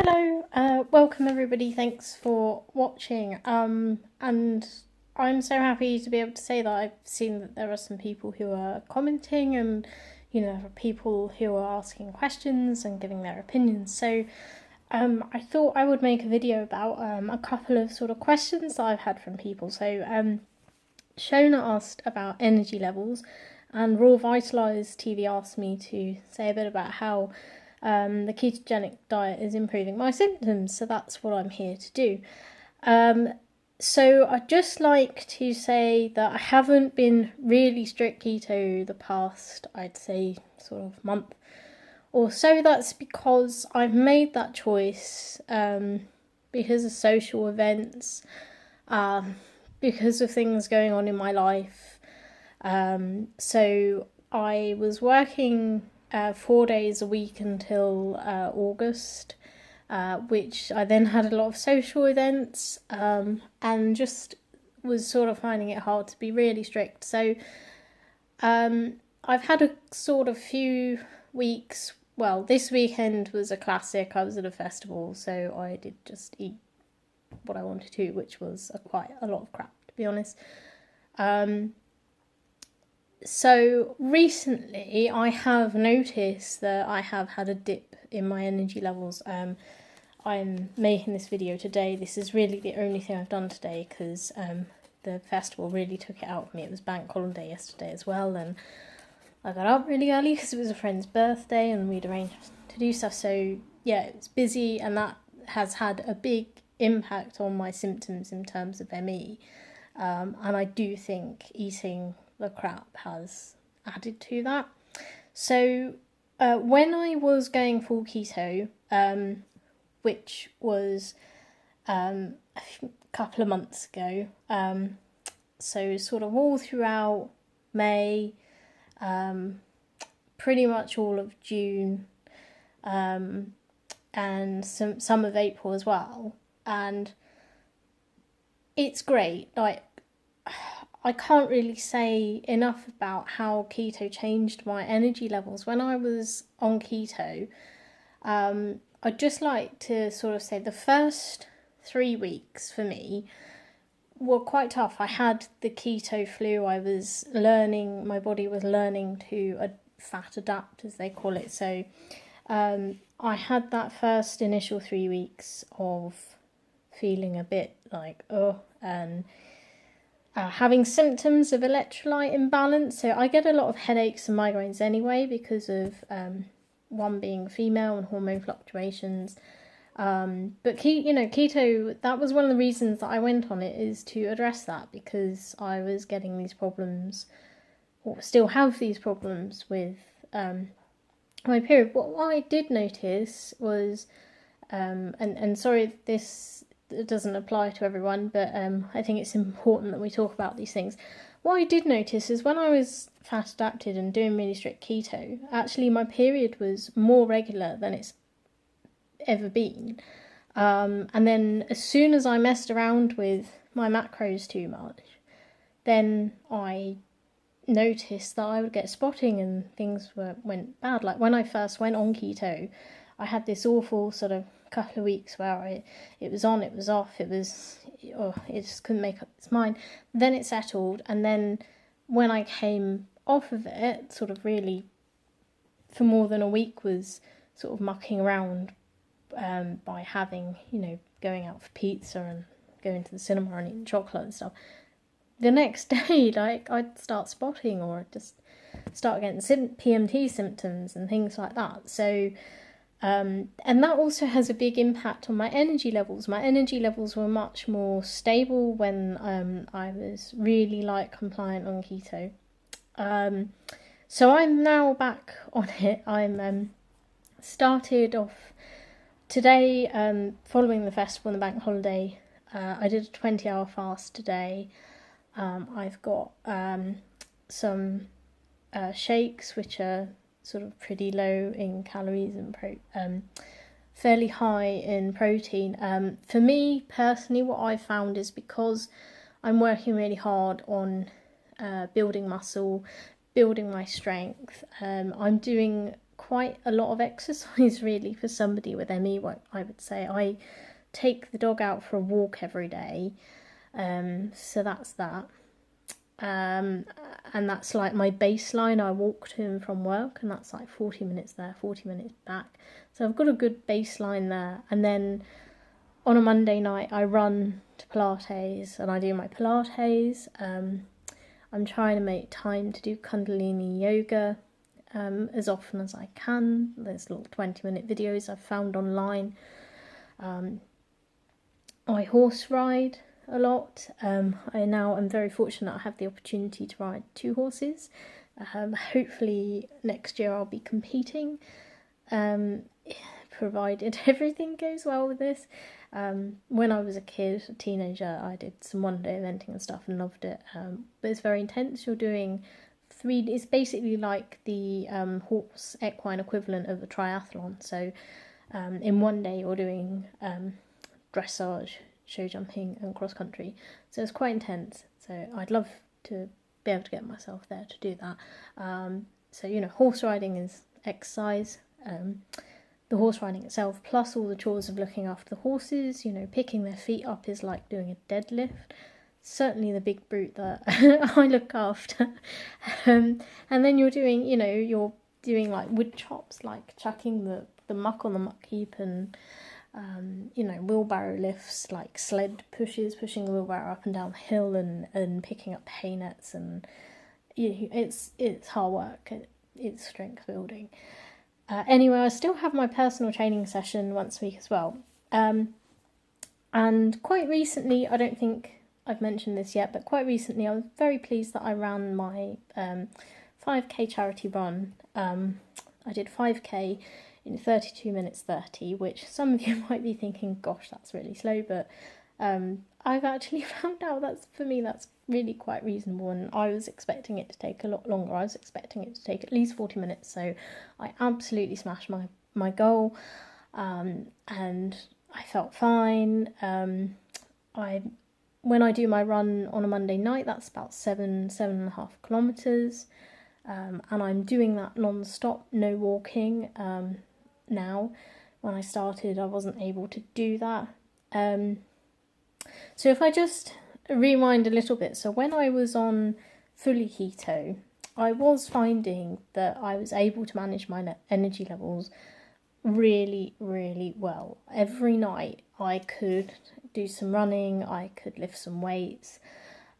Hello, welcome everybody, thanks for watching, and I'm so happy to be able to say that I've seen that there are some people who are commenting and, people who are asking questions and giving their opinions, so I thought I would make a video about a couple of sort of questions that I've had from people. So Shona asked about energy levels, and Raw Vitalized TV asked me to say a bit about how the ketogenic diet is improving my symptoms, so that's what I'm here to do. So I'd just like to say that I haven't been really strict keto the past, I'd say, sort of month or so. That's because I've made that choice because of social events, because of things going on in my life. So I was working 4 days a week until August, which I then had a lot of social events, and just was sort of finding it hard to be really strict. So I've had a sort of few weeks. Well, this weekend was a classic. I was at a festival, so I did just eat what I wanted to, which was quite a lot of crap, to be honest. So recently I have noticed that I have had a dip in my energy levels. I'm making this video today. This is really the only thing I've done today because the festival really took it out of me. It was bank holiday yesterday as well, and I got up really early because it was a friend's birthday and we'd arranged to do stuff. So yeah, it was busy, and that has had a big impact on my symptoms in terms of ME. And I do think eating the crap has added to that. So when I was going full keto, which was a couple of months ago, so sort of all throughout May, pretty much all of June, and some of April as well, and it's great. Like, I can't really say enough about how keto changed my energy levels. When I was on keto, I'd just like to sort of say the first 3 weeks for me were quite tough. I had the keto flu. My body was learning to fat adapt, as they call it. So I had that first initial 3 weeks of feeling a bit like, and having symptoms of electrolyte imbalance. So I get a lot of headaches and migraines anyway because of one being female and hormone fluctuations. But keto, that was one of the reasons that I went on it, is to address that, because I was getting these problems, or still have these problems with my period. What I did notice was, and sorry, this doesn't apply to everyone, but I think it's important that we talk about these things. What I did notice is when I was fat adapted and doing really strict keto, actually my period was more regular than it's ever been. And then as soon as I messed around with my macros too much, then I noticed that I would get spotting and things went bad. Like when I first went on keto, I had this awful sort of couple of weeks where it was on, it was off, it just couldn't make up its mind. Then it settled, and then when I came off of it, sort of really for more than a week, was sort of mucking around by having, going out for pizza and going to the cinema and eating chocolate and stuff. The next day, like, I'd start spotting, or I'd just start getting PMT symptoms and things like that. So and that also has a big impact on my energy levels. My energy levels were much more stable when I was really compliant on keto. So I'm now back on it. I'm started off today, following the festival and the bank holiday. I did a 20-hour fast today. I've got some shakes, which are sort of pretty low in calories and fairly high in protein. For me personally, what I've found is, because I'm working really hard on building muscle, building my strength, I'm doing quite a lot of exercise really for somebody with ME, I would say. I take the dog out for a walk every day, so that's that. And that's like my baseline. I walk to and from work, and that's like 40 minutes there, 40 minutes back. So I've got a good baseline there. And then on a Monday night, I run to Pilates, and I do my Pilates. I'm trying to make time to do Kundalini yoga as often as I can. There's little 20-minute videos I've found online. I horse ride a lot. I'm very fortunate I have the opportunity to ride 2 horses. Hopefully next year I'll be competing, provided everything goes well with this. When I was a teenager, I did some one-day eventing and stuff and loved it. But it's very intense. You're doing 3. It's basically like the horse equine equivalent of a triathlon. So in one day you're doing dressage, show jumping and cross country. So it's quite intense. So I'd love to be able to get myself there to do that. So, horse riding is exercise. The horse riding itself, plus all the chores of looking after the horses, picking their feet up is like doing a deadlift. Certainly the big brute that I look after. And then you're doing like wood chops, like chucking the muck on the muck heap, and wheelbarrow lifts, like sled pushes, pushing the wheelbarrow up and down the hill, and picking up hay nets, and it's hard work. It's strength building. Anyway, I still have my personal training session once a week as well. And quite recently, I don't think I've mentioned this yet, but quite recently I was very pleased that I ran my 5k charity run. I did 5k in 32 minutes 30, which some of you might be thinking, gosh, that's really slow, but I've actually found out that's really quite reasonable, and I was expecting it to take a lot longer. I was expecting it to take at least 40 minutes, so I absolutely smashed my goal, and I felt fine. When I do my run on a Monday night, that's about 7.5 kilometres, and I'm doing that non-stop, no walking. Now, when I started, I wasn't able to do that. So if I just rewind a little bit, so when I was on fully keto, I was finding that I was able to manage my energy levels really, really well. Every night I could do some running, I could lift some weights.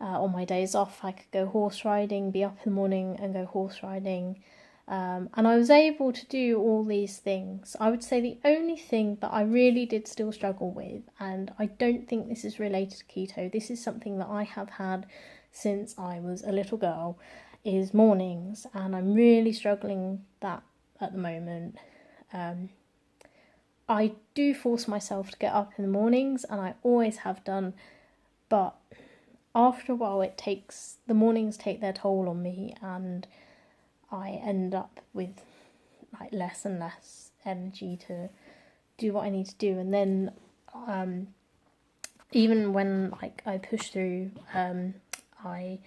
On my days off, I could go horse riding, be up in the morning and go horse riding. And I was able to do all these things. I would say the only thing that I really did still struggle with, and I don't think this is related to keto, this is something that I have had since I was a little girl, is mornings, and I'm really struggling that at the moment. I do force myself to get up in the mornings, and I always have done, but after a while the mornings take their toll on me, and I end up with like less and less energy to do what I need to do. And then even when like I push through, I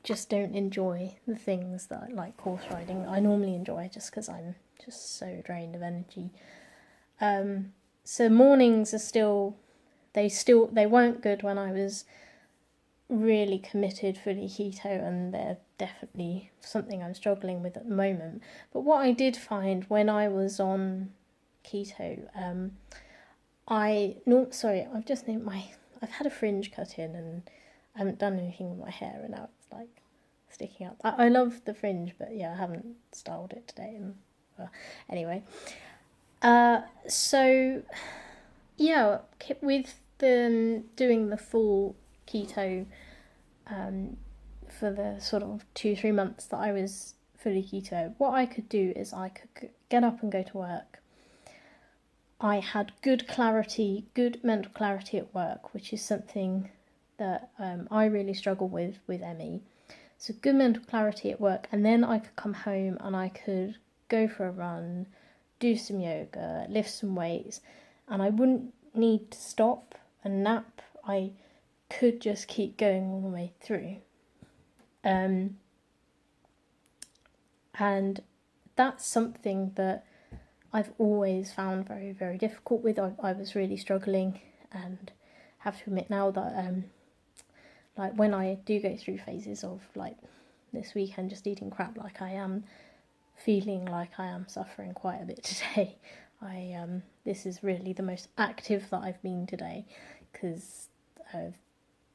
just don't enjoy the things that like horse riding I normally enjoy, just because I'm just so drained of energy. So mornings are they weren't good when I was really committed fully keto, and they're definitely something I'm struggling with at the moment. But what I did find when I was on keto, I've had a fringe cut in, and I haven't done anything with my hair, and now it's like sticking up. I love the fringe, but yeah, I haven't styled it today. And anyway, so yeah, with doing the full keto for the sort of 2-3 months that I was fully keto, what I could do is I could get up and go to work. I had good mental clarity at work, which is something that I really struggle with ME. So good mental clarity at work, and then I could come home and I could go for a run, do some yoga, lift some weights, and I wouldn't need to stop and nap. I could just keep going all the way through. And that's something that I've always found very, very difficult with. I was really struggling, and have to admit now that like when I do go through phases of like this weekend just eating crap, like I am feeling like I am suffering quite a bit today. This is really the most active that I've been today, because I've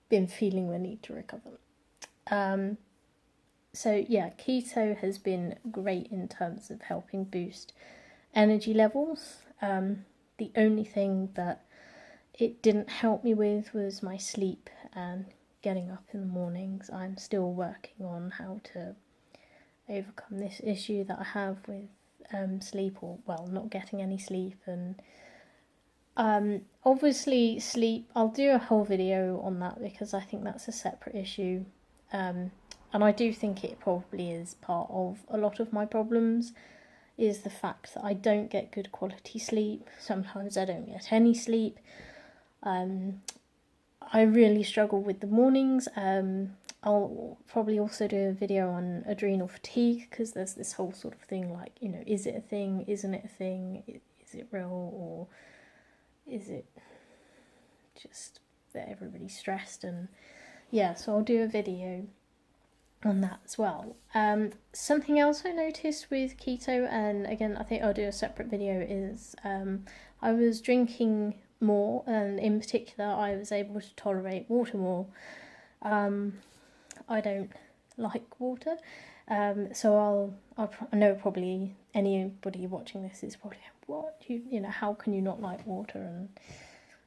been feeling the need to recover. So yeah, keto has been great in terms of helping boost energy levels. The only thing that it didn't help me with was my sleep and getting up in the mornings. I'm still working on how to overcome this issue that I have with sleep, or well, not getting any sleep. And obviously sleep, I'll do a whole video on that because I think that's a separate issue, and I do think it probably is part of a lot of my problems, is the fact that I don't get good quality sleep. Sometimes I don't get any sleep. I really struggle with the mornings. I'll probably also do a video on adrenal fatigue, because there's this whole sort of thing like, you know, is it a thing, isn't it a thing, is it real, or is it just that everybody's stressed? And yeah, so I'll do a video on that as well. Something else I noticed with keto, and again I think I'll do a separate video, is I was drinking more, and in particular I was able to tolerate water more. I don't like water, so I know probably anybody watching this is probably, what, you know, how can you not like water, and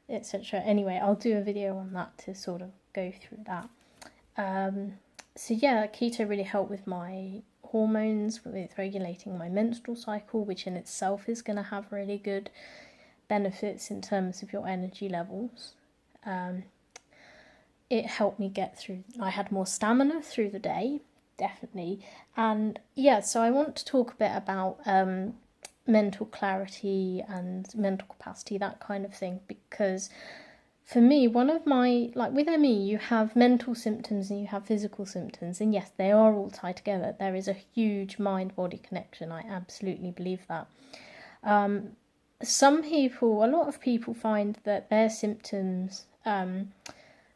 etc. Anyway, I'll do a video on that to sort of go through that. So yeah, keto really helped with my hormones, with regulating my menstrual cycle, which in itself is going to have really good benefits in terms of your energy levels. It helped me get through, I had more stamina through the day, definitely. And yeah, so I want to talk a bit about mental clarity and mental capacity, that kind of thing, because for me, one of my, like with ME, you have mental symptoms and you have physical symptoms, and yes, they are all tied together. There is a huge mind-body connection. I absolutely believe that. Some people, a lot of people find that their symptoms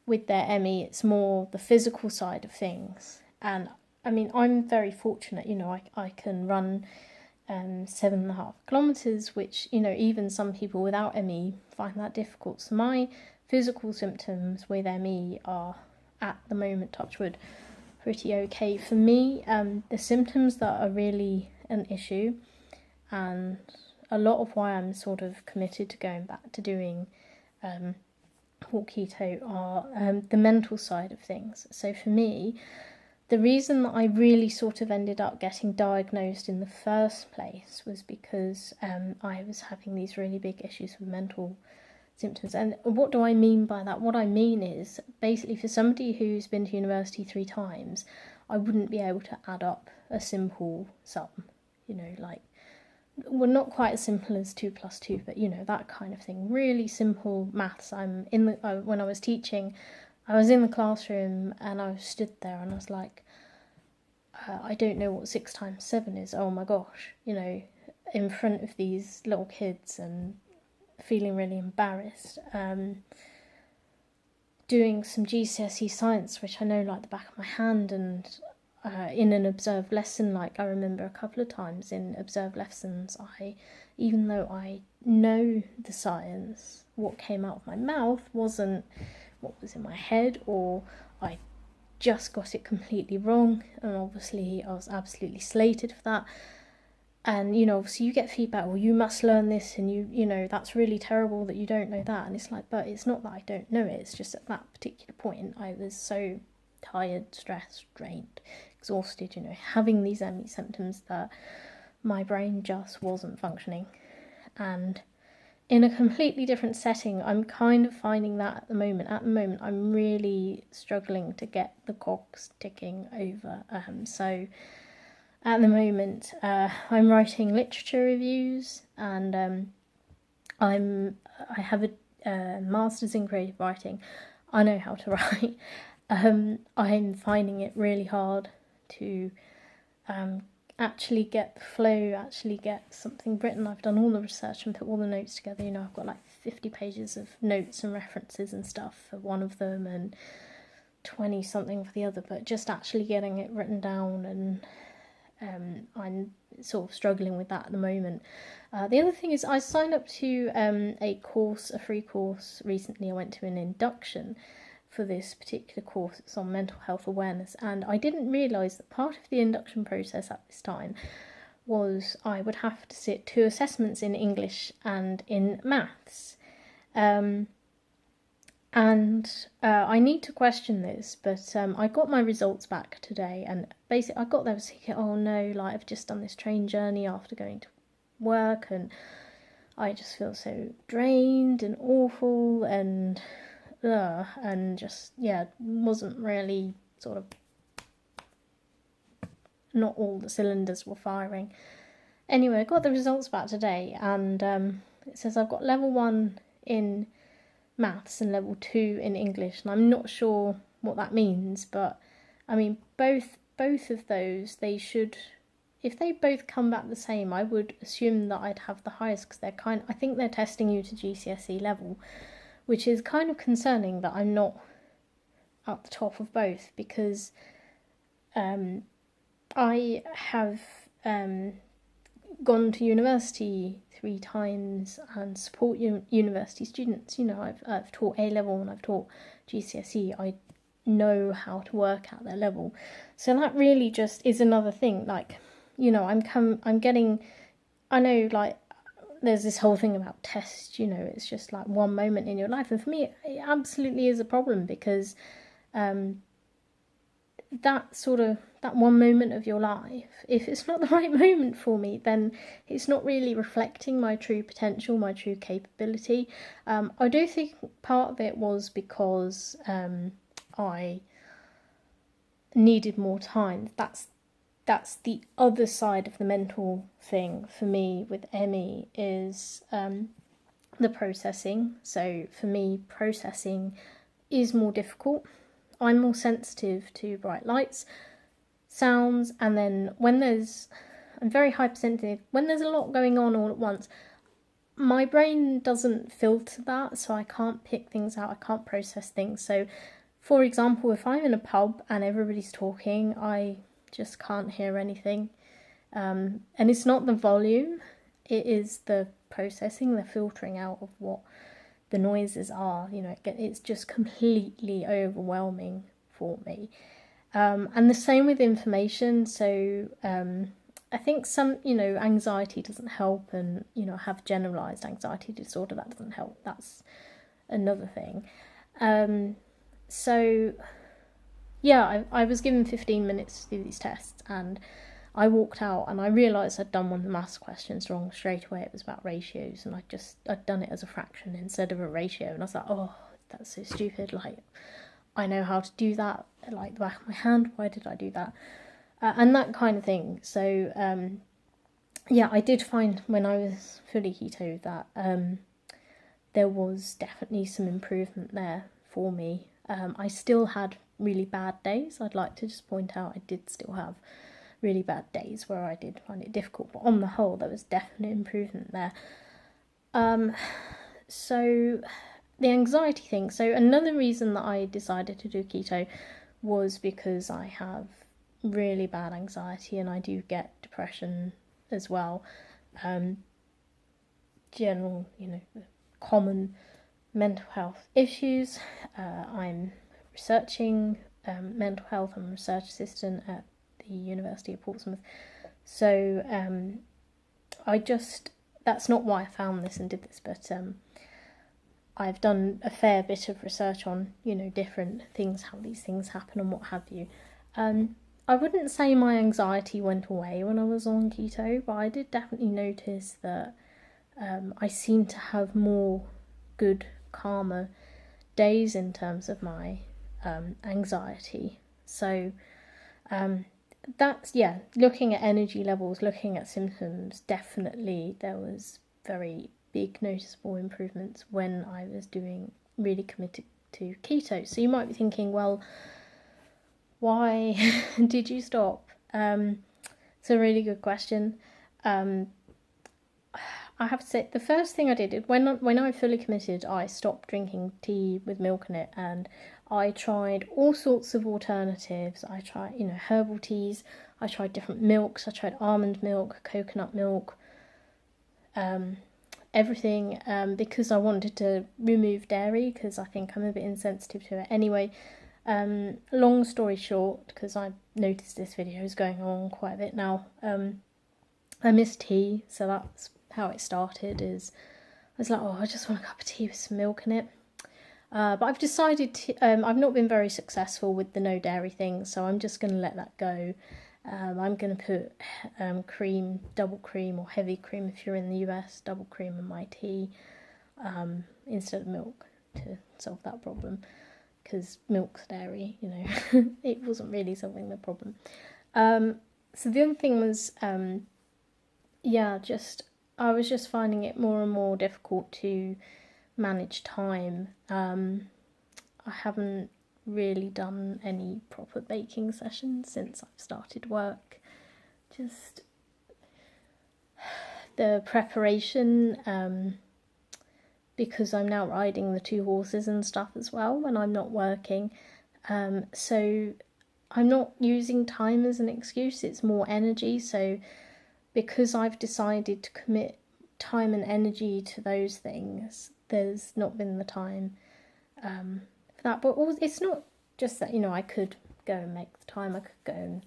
with their ME, it's more the physical side of things. And I mean, I'm very fortunate, you know, I can run 7.5 kilometers, which, you know, even some people without ME find that difficult. So my physical symptoms with ME are, at the moment, touch wood, pretty okay. For me, the symptoms that are really an issue, and a lot of why I'm sort of committed to going back to doing keto, are the mental side of things. So for me, the reason that I really sort of ended up getting diagnosed in the first place was because I was having these really big issues with mental symptoms. And what do I mean by that? What I mean is, basically, for somebody who's been to university 3 times, I wouldn't be able to add up a simple sum, you know, like, well, not quite as simple as 2 + 2, but, you know, that kind of thing. Really simple maths. When I was teaching, I was in the classroom and I was stood there and I was like, I don't know what 6 × 7 is. Oh my gosh, you know, in front of these little kids, and feeling really embarrassed. Doing some GCSE science, which I know like the back of my hand, and in an observed lesson, like I remember a couple of times in observed lessons, even though I know the science, what came out of my mouth wasn't what was in my head, or I just got it completely wrong, and obviously I was absolutely slated for that. And, you know, obviously you get feedback, well, you must learn this, and you know, that's really terrible that you don't know that. And it's like, but it's not that I don't know it, it's just at that particular point I was so tired, stressed, drained, exhausted, you know, having these ME symptoms, that my brain just wasn't functioning. And in a completely different setting, I'm kind of finding that at the moment. At the moment, I'm really struggling to get the cogs ticking over. So at the moment, I'm writing literature reviews, and I have a master's in creative writing. I know how to write. I'm finding it really hard to actually get the flow, actually get something written. I've done all the research and put all the notes together. You know, I've got like 50 pages of notes and references and stuff for one of them and 20 something for the other, but just actually getting it written down, and I'm sort of struggling with that at the moment. The other thing is I signed up to a free course recently. I went to an induction for this particular course. It's on mental health awareness, and I didn't realise that part of the induction process at this time was I would have to sit 2 assessments in English and in maths. I need to question this, but I got my results back today, and basically I got there thinking, oh no, like I've just done this train journey after going to work, and I just feel so drained and awful, and just, wasn't really sort of, not all the cylinders were firing. Anyway, I got the results back today, and it says I've got level 1 in maths and level 2 in English, and I'm not sure what that means, but I mean both of those, they should, if they both come back the same, I would assume that I'd have the highest, because I think they're testing you to GCSE level, which is kind of concerning that I'm not at the top of both, because I have gone to university 3 times and support university students. You know, I've taught A level and I've taught GCSE. I know how to work at their level, so that really just is another thing. Like, you know, I'm getting, I know, like, there's this whole thing about tests, you know, it's just like one moment in your life, and for me it absolutely is a problem, because that one moment of your life, if it's not the right moment for me, then it's not really reflecting my true potential, my true capability. I do think part of it was because I needed more time. That's the other side of the mental thing for me with ME, is the processing. So for me, processing is more difficult. I'm more sensitive to bright lights, sounds, and then I'm very hypersensitive. When there's a lot going on all at once, my brain doesn't filter that, so I can't pick things out, I can't process things. So, for example, if I'm in a pub and everybody's talking, I just can't hear anything. And it's not the volume, it is the processing, the filtering out of what the noises are. You know, it's just completely overwhelming for me. And the same with information. So I think some, you know, anxiety doesn't help, and, you know, have generalized anxiety disorder, that doesn't help. That's another thing. So yeah, I was given 15 minutes to do these tests, and I walked out and I realised I'd done one of the maths questions wrong straight away. It was about ratios, and I'd done it as a fraction instead of a ratio, and I was like, oh, that's so stupid, like, I know how to do that like the back of my hand, why did I do that? And that kind of thing. So I did find when I was fully keto that there was definitely some improvement there for me. I still had really bad days. I'd like to just point out I did still have really bad days where I did find it difficult, but on the whole there was definite improvement there. So the anxiety thing, so another reason that I decided to do keto was because I have really bad anxiety, and I do get depression as well. General, you know, common mental health issues. I'm researching mental health. I'm a research assistant at the University of Portsmouth. So that's not why I found this and did this, but I've done a fair bit of research on, you know, different things, how these things happen and what have you. I wouldn't say my anxiety went away when I was on keto, but I did definitely notice that I seem to have more good, calmer days in terms of my anxiety. So that's, looking at energy levels, looking at symptoms, definitely there was very big noticeable improvements when I was doing really committed to keto. So you might be thinking, well, why did you stop? So It's a really good question. I have to say, the first thing I did, when I fully committed, I stopped drinking tea with milk in it, and I tried all sorts of alternatives. I tried, herbal teas. I tried different milks. I tried almond milk, coconut milk, everything, because I wanted to remove dairy, because I think I'm a bit insensitive to it. Anyway, long story short, because I noticed this video is going on quite a bit now, I miss tea, so that's how it started. Is I was like, I just want a cup of tea with some milk in it. But I've decided I've not been very successful with the no dairy thing, so I'm just going to let that go. I'm going to put cream, double cream or heavy cream if you're in the US, double cream in my tea instead of milk to solve that problem, because milk's dairy, it wasn't really solving the problem. So the other thing was, I was just finding it more and more difficult to manage time. I haven't really done any proper baking sessions since I've started work. Just the preparation, because I'm now riding the 2 horses and stuff as well when I'm not working. So I'm not using time as an excuse, it's more energy. So because I've decided to commit time and energy to those things, there's not been the time for that. But it's not just that, I could go and make the time. I could go and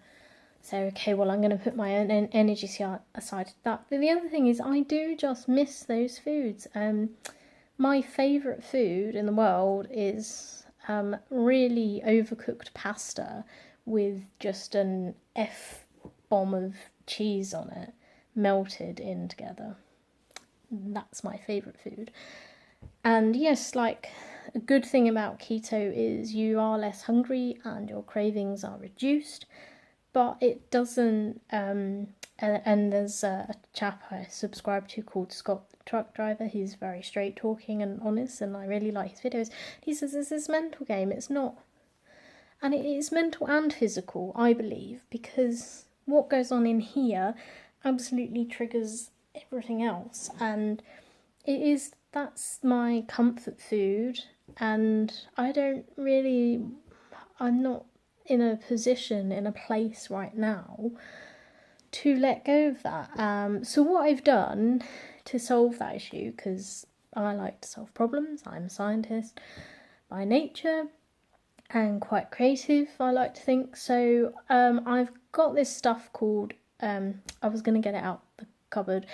say, okay, well, I'm going to put my own energy aside to that. But the other thing is, I do just miss those foods. My favourite food in the world is really overcooked pasta with just an F-bomb of cheese on it, melted in together. That's my favourite food. And yes, like, a good thing about keto is you are less hungry and your cravings are reduced, but it doesn't, and there's a chap I subscribe to called Scott the Truck Driver. He's very straight talking and honest, and I really like his videos. He says it's this mental game. It's not, and it is mental and physical, I believe, because what goes on in here absolutely triggers everything else, and that's my comfort food, and I'm not in a position, in a place right now to let go of that. So what I've done to solve that issue, because I like to solve problems, I'm a scientist by nature and quite creative, I like to think, so I've got this stuff called, I was going to get it out the cupboard,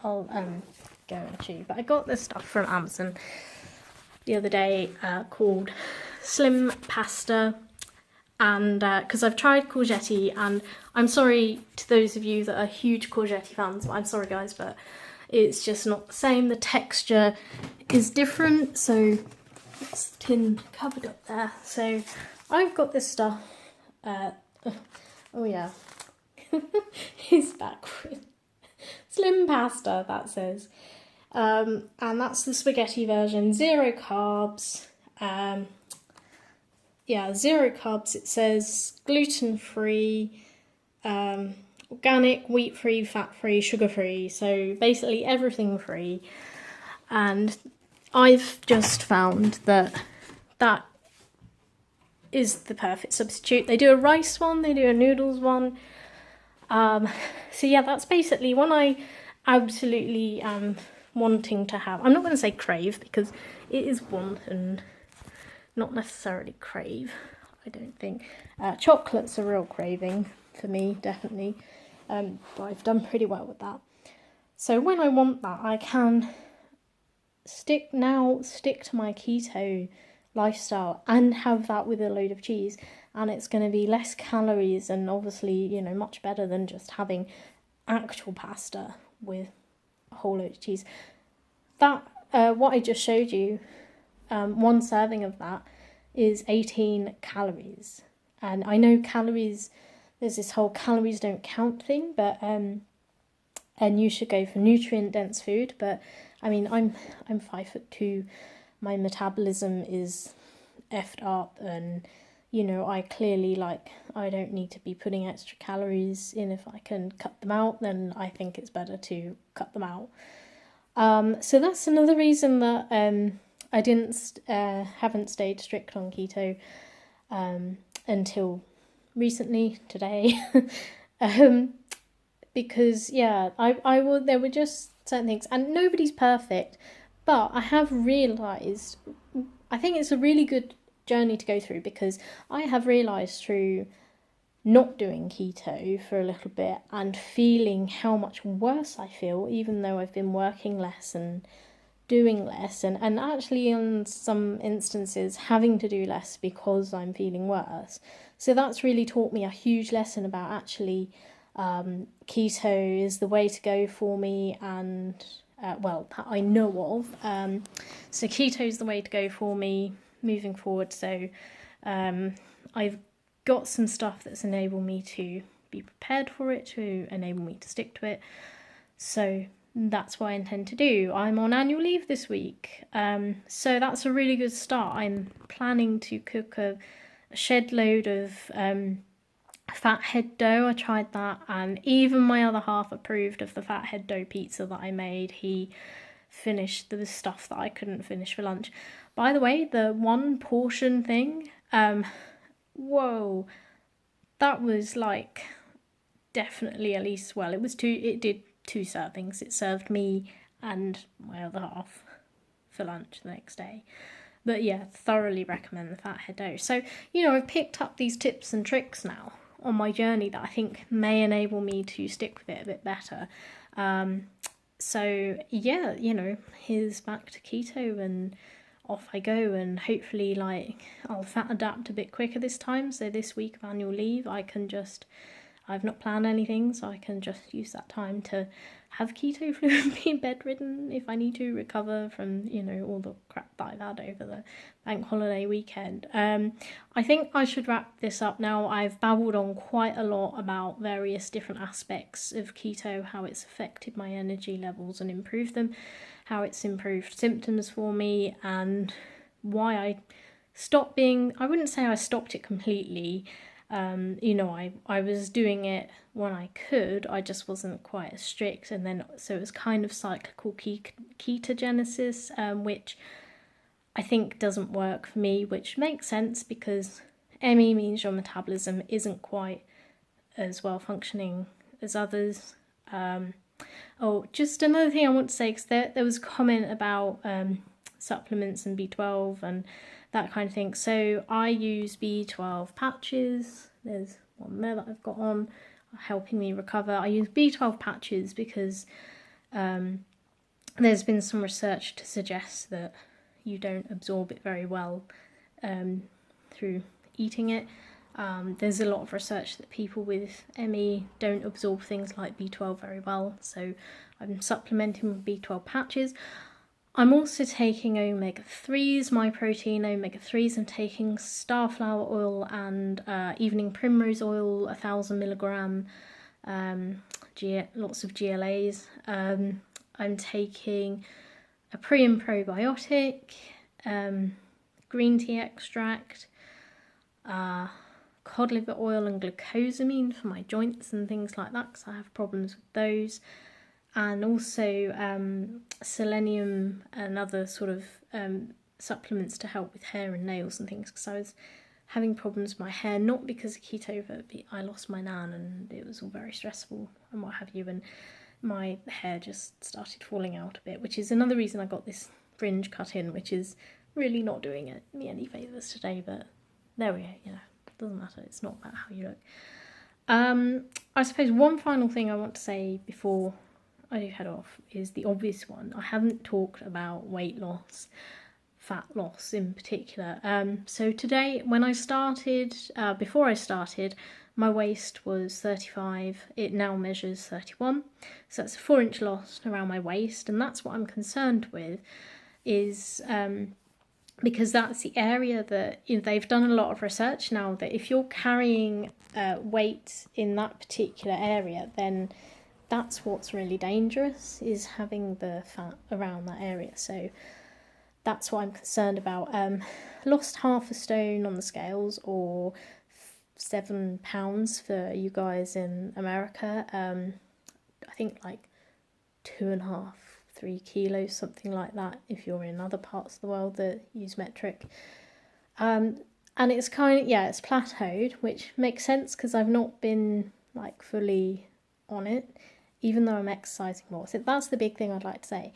I'll go and show you, but I got this stuff from Amazon the other day called Slim Pasta, and because I've tried courgette, and I'm sorry to those of you that are huge courgette fans, but I'm sorry guys, but it's just not the same. The texture is different, so it's the tin covered up there. So I've got this stuff, oh yeah, it's backwards. Slim pasta, that says. And that's the spaghetti version, 0 carbs. 0 carbs, it says gluten-free, organic, wheat-free, fat-free, sugar-free, so basically everything free. And I've just found that is the perfect substitute. They do a rice one, they do a noodles one. So yeah, that's basically one I absolutely am wanting to have. I'm not going to say crave, because it is want and not necessarily crave, I don't think. Chocolate's a real craving for me, definitely, but I've done pretty well with that. So when I want that, I can stick to my keto lifestyle and have that with a load of cheese, and it's going to be less calories and obviously, much better than just having actual pasta with a whole load of cheese. That what I just showed you, one serving of that is 18 calories, and I know calories, there's this whole calories don't count thing, but and you should go for nutrient dense food, but I mean, I'm 5'2", my metabolism is effed up, and I clearly I don't need to be putting extra calories in. If I can cut them out, then I think it's better to cut them out. So that's another reason that I haven't stayed strict on keto until recently, today. Because there were just certain things, and nobody's perfect, but I have realised, I think it's a really good journey to go through, because I have realised through not doing keto for a little bit and feeling how much worse I feel, even though I've been working less and doing less, and actually in some instances having to do less because I'm feeling worse. So that's really taught me a huge lesson about actually keto is the way to go for me, and that I know of. So keto is the way to go for me moving forward. So I've got some stuff that's enabled me to be prepared for it, to enable me to stick to it. So that's what I intend to do. I'm on annual leave this week, so that's a really good start. I'm planning to cook a shed load of fathead dough. I tried that, and even my other half approved of the fathead dough pizza that I made. He finished the stuff that I couldn't finish for lunch. By the way, the one portion thing, whoa, that was definitely at least, it did 2 servings. It served me and my other half for lunch the next day. But yeah, thoroughly recommend the fathead dough. So, I've picked up these tips and tricks now on my journey that I think may enable me to stick with it a bit better. So yeah, here's back to keto, and off I go, and hopefully I'll fat adapt a bit quicker this time. So this week of annual leave, I've not planned anything, so I can just use that time to have keto flu and be bedridden if I need to recover from, all the crap that I've had over the bank holiday weekend. I think I should wrap this up now. I've babbled on quite a lot about various different aspects of keto, how it's affected my energy levels and improved them, how it's improved symptoms for me, and why I wouldn't say I stopped it completely. I was doing it when I could, I just wasn't quite as strict, and then so it was kind of cyclical ketogenesis, which I think doesn't work for me, which makes sense because ME means your metabolism isn't quite as well functioning as others. Just another thing I want to say, because there was a comment about supplements and B12 and that kind of thing. So I use B12 patches. There's one there that I've got on, helping me recover. I use B12 patches because there's been some research to suggest that you don't absorb it very well through eating it. There's a lot of research that people with ME don't absorb things like B12 very well, so I'm supplementing with B12 patches. I'm also taking omega-3s, my protein omega-3s. I'm taking starflower oil and evening primrose oil, 1,000 milligram, lots of GLAs. I'm taking a pre and probiotic, green tea extract, cod liver oil and glucosamine for my joints and things like that, because I have problems with those. And also selenium and other sort of supplements to help with hair and nails and things, because I was having problems with my hair, not because of keto, but I lost my nan and it was all very stressful and what have you, and my hair just started falling out a bit, which is another reason I got this fringe cut in, which is really not doing me any favours today, but there we go, it doesn't matter, it's not about how you look. I suppose one final thing I want to say before I do head off is the obvious one. I haven't talked about weight loss, fat loss in particular. So today, before I started, my waist was 35. It now measures 31. So that's a 4-inch loss around my waist, and that's what I'm concerned with, is because that's the area that they've done a lot of research now that if you're carrying weight in that particular area, then that's what's really dangerous, is having the fat around that area. So that's what I'm concerned about. Lost half a stone on the scales, or £7 for you guys in America. I think like 2.5, 3 kilos, something like that, if you're in other parts of the world that use metric. And it's kind of, it's plateaued, which makes sense because I've not been like fully on it, even though I'm exercising more. So that's the big thing I'd like to say.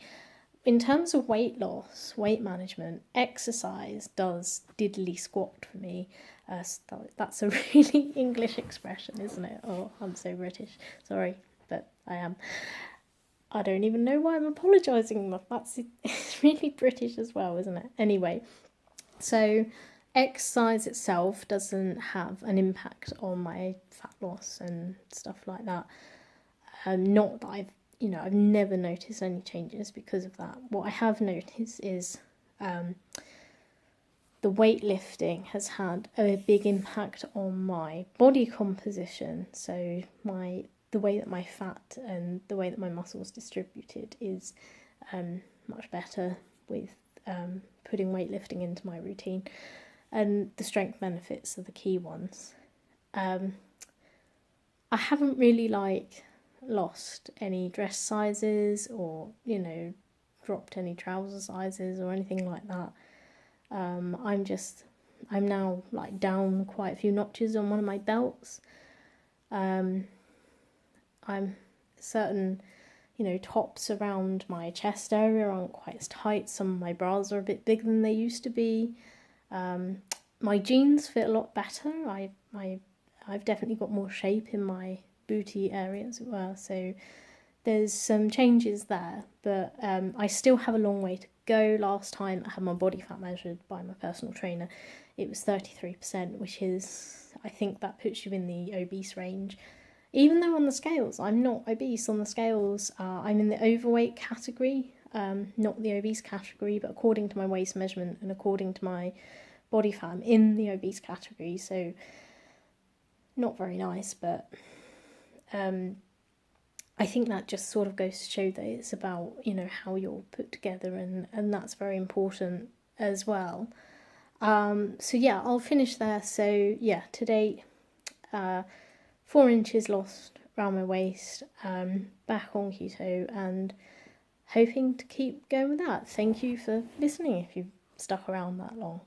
In terms of weight loss, weight management, exercise does diddly squat for me. That's a really English expression, isn't it? Oh, I'm so British. Sorry, but I am. I don't even know why I'm apologising. It's really British as well, isn't it? Anyway, so exercise itself doesn't have an impact on my fat loss and stuff like that. Not that I've never noticed any changes because of that. What I have noticed is the weightlifting has had a big impact on my body composition. So the way that my fat and the way that my muscles distributed is much better with putting weightlifting into my routine. And the strength benefits are the key ones. I haven't really lost any dress sizes or dropped any trouser sizes or anything like that. I'm now down quite a few notches on one of my belts. I'm certain tops around my chest area aren't quite as tight. Some of my bras are a bit bigger than they used to be. My jeans fit a lot better. I've definitely got more shape in my booty area, as it were. So there's some changes there, but I still have a long way to go. Last time I had my body fat measured by my personal trainer, it was 33%, which is, I think that puts you in the obese range. Even though on the scales, I'm not obese. On the scales, I'm in the overweight category, not the obese category, but according to my waist measurement and according to my body fat, I'm in the obese category. So not very nice, but I think that just sort of goes to show that it's about, how you're put together, and that's very important as well. So yeah, I'll finish there. So yeah, to date, 4 inches lost around my waist, back on keto, and hoping to keep going with that. Thank you for listening if you've stuck around that long.